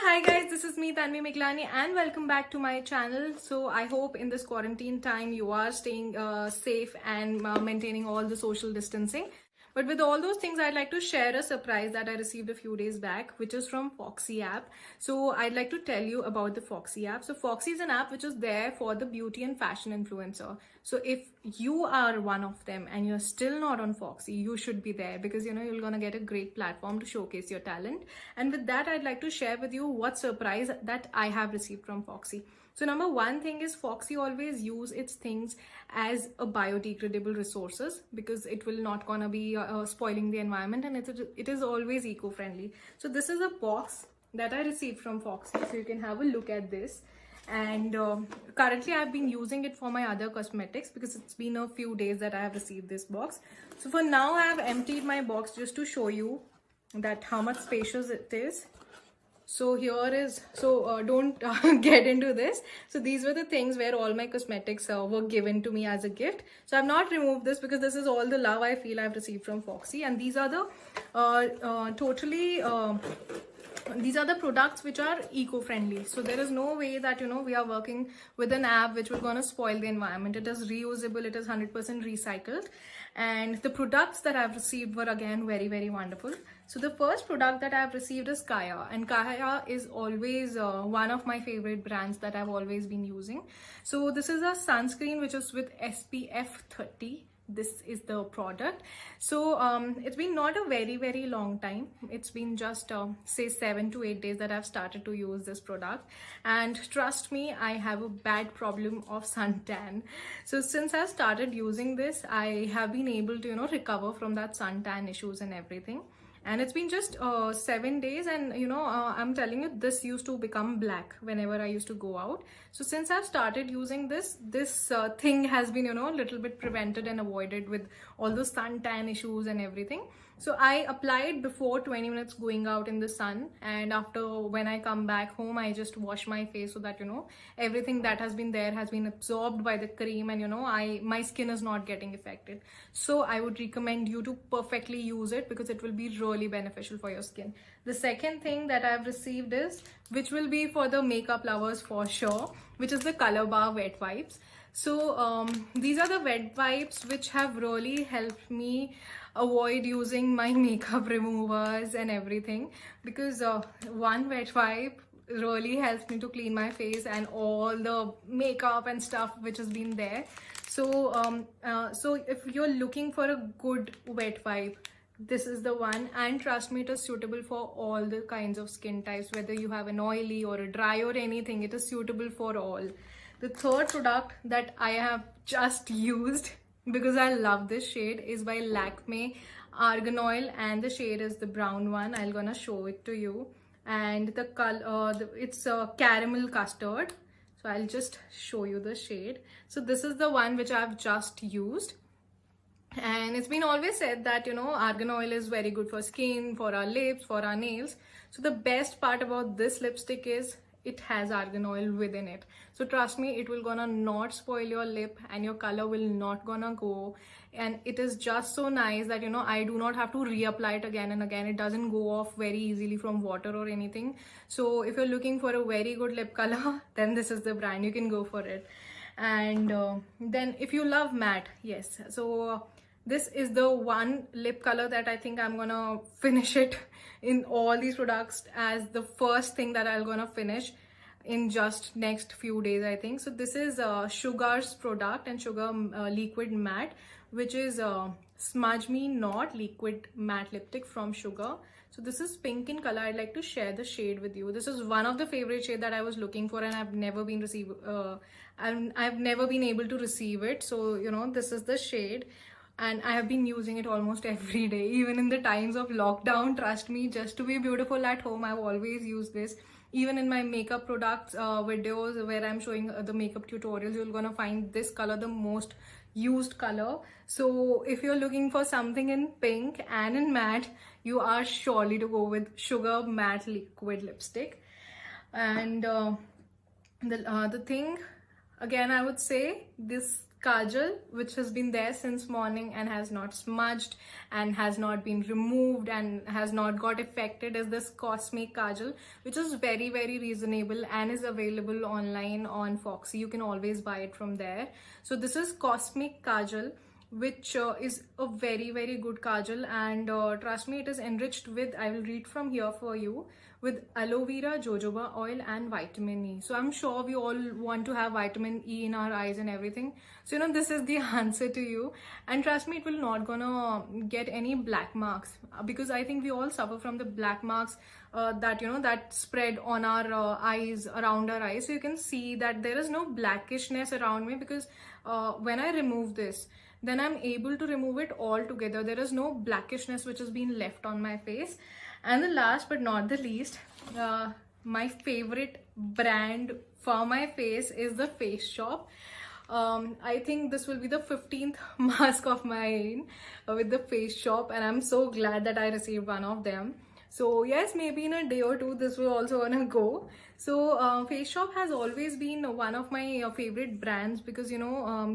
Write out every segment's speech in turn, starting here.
Hi guys, this is me Tanvi Miglani and welcome back to my channel. So I hope in this quarantine time you are staying safe and maintaining all the social distancing. But with all those things, I'd like to share a surprise that I received a few days back, which is from Foxy app. So I'd like to tell you about the Foxy app. So Foxy is an app which is there for the beauty and fashion influencer. So if you are one of them and you're still not on Foxy, you should be there because you're gonna get a great platform to showcase your talent. And with that, I'd like to share with you what surprise that I have received from Foxy. So number one thing is Foxy always use its things as a biodegradable resources because it will not gonna be spoiling the environment, and it is always eco-friendly. So this is a box that I received from Foxy, so you can have a look at this. And currently I've been using it for my other cosmetics because it's been a few days that I have received this box. So for now I have emptied my box just to show you that how much spacious it is. So here is, don't get into this. So these were the things where all my cosmetics were given to me as a gift. So I've not removed this because this is all the love I feel I've received from Foxy. And these are the these are the products which are eco-friendly. So there is no way that we are working with an app which will gonna spoil the environment. It is reusable, it is 100% recycled, and the products that I've received were again very, very wonderful. So the first product that I've received is Kaya, and Kaya is always one of my favorite brands that I've always been using. So this is a sunscreen which is with SPF 30. This is the product. So it's been not a very, very long time. It's been just say 7 to 8 days that I've started to use this product, and trust me, I have a bad problem of suntan. So since I've started using this, I have been able to recover from that suntan issues and everything. And it's been just 7 days, and I'm telling you, this used to become black whenever I used to go out. So since I've started using this thing has been a little bit prevented and avoided with all those suntan issues and everything. So I applied before 20 minutes going out in the sun, and after, when I come back home, I just wash my face so that everything that has been there has been absorbed by the cream, and my skin is not getting affected. So I would recommend you to perfectly use it because it will be really beneficial for your skin. The second thing that I've received is, which will be for the makeup lovers for sure, which is the Color Bar Wet Wipes. So these are the wet wipes which have really helped me avoid using my makeup removers and everything, because one wet wipe really helps me to clean my face and all the makeup and stuff which has been there. So so if you're looking for a good wet wipe, this is the one, and trust me, it is suitable for all the kinds of skin types, whether you have an oily or a dry or anything. It is suitable for all. The third product that I have just used because I love this shade is by Lakme Argan Oil, and the shade is the brown one. I'm gonna show it to you, and the color it's caramel custard. So I'll just show you the shade. So this is the one which I've just used. And it's been always said that argan oil is very good for skin, for our lips, for our nails. So the best part about this lipstick is it has argan oil within it. So trust me, it will gonna not spoil your lip, and your color will not gonna go. And it is just so nice that I do not have to reapply it again and again. It doesn't go off very easily from water or anything. So if you're looking for a very good lip color, then this is the brand, you can go for it. And then if you love matte, yes, so this is the one lip color that I think I'm gonna finish it in all these products as the first thing that I'm gonna finish in just next few days, I think. So this is Sugar's product, and Sugar liquid matte, which is Smudge Me Not liquid matte lipstick from Sugar. So this is pink in color. I'd like to share the shade with you. This is one of the favorite shade that I was looking for, and I've never been I've never been able to receive it. So this is the shade, and I have been using it almost every day, even in the times of lockdown. Trust me, just to be beautiful at home, I've always used this. Even in my makeup products videos where I'm showing the makeup tutorials, you're gonna find this color the most used color. So if you're looking for something in pink and in matte, you are surely to go with Sugar Matte Liquid Lipstick. And the thing, again, I would say this kajal which has been there since morning and has not smudged and has not been removed and has not got affected is this Cosmic Kajal, which is very reasonable and is available online on Foxy. You can always buy it from there. So this is Cosmic Kajal, which is a very good kajal, and trust me, it is enriched with, I will read from here for you, with aloe vera, jojoba oil and vitamin E. So I'm sure we all want to have vitamin E in our eyes and everything, so this is the answer to you. And trust me, it will not gonna get any black marks, because I think we all suffer from the black marks that that spread on our eyes, around our eyes. So you can see that there is no blackishness around me, because when I remove this, then I'm able to remove it all together. There is no blackishness which has been left on my face. And the last but not the least, my favorite brand for my face is the Face Shop. I think this will be the 15th mask of mine with the Face Shop, and I'm so glad that I received one of them. So yes, maybe in a day or two this will also gonna go. So Face Shop has always been one of my favorite brands, because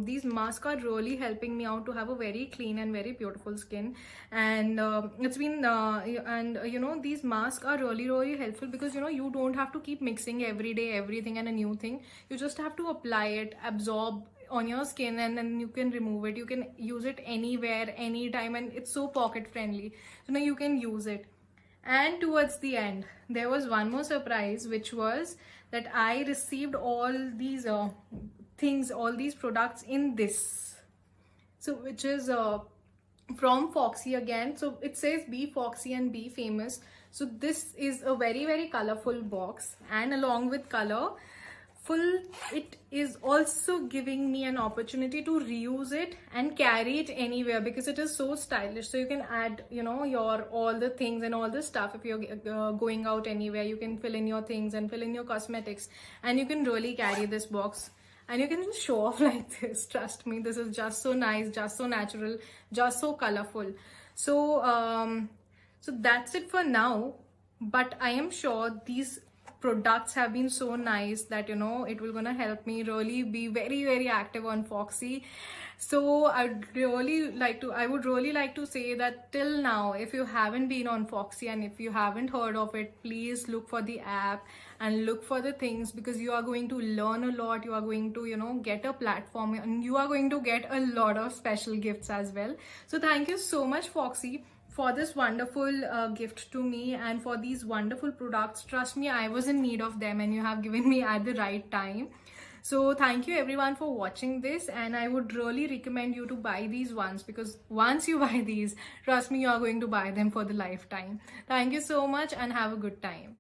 these masks are really helping me out to have a very clean and very beautiful skin. And it's been these masks are really helpful, because you don't have to keep mixing every day everything and a new thing. You just have to apply it, absorb on your skin, and then you can remove it. You can use it anywhere, anytime, and it's so pocket friendly. So now you can use it. And towards the end, there was one more surprise, which was that I received all these things, all these products in this. So which is from Foxy again. So it says be Foxy and be famous. So this is a very colorful box, and along with color, it is also giving me an opportunity to reuse it and carry it anywhere, because it is so stylish. So you can add your all the things and all the stuff. If you're going out anywhere, you can fill in your things and fill in your cosmetics, and you can really carry this box and you can just show off like this. Trust me, this is just so nice, just so natural, just so colorful. So so that's it for now, but I am sure these products have been so nice that it will gonna help me really be very active on Foxy. So I would really like to say that till now, if you haven't been on Foxy and if you haven't heard of it, please look for the app and look for the things, because you are going to learn a lot. You are going to get a platform, and you are going to get a lot of special gifts as well. So thank you so much, Foxy, for this wonderful gift to me and for these wonderful products. Trust me, I was in need of them, and you have given me at the right time. So thank you everyone for watching this, and I would really recommend you to buy these ones, because once you buy these, trust me, you are going to buy them for the lifetime. Thank you so much and have a good time.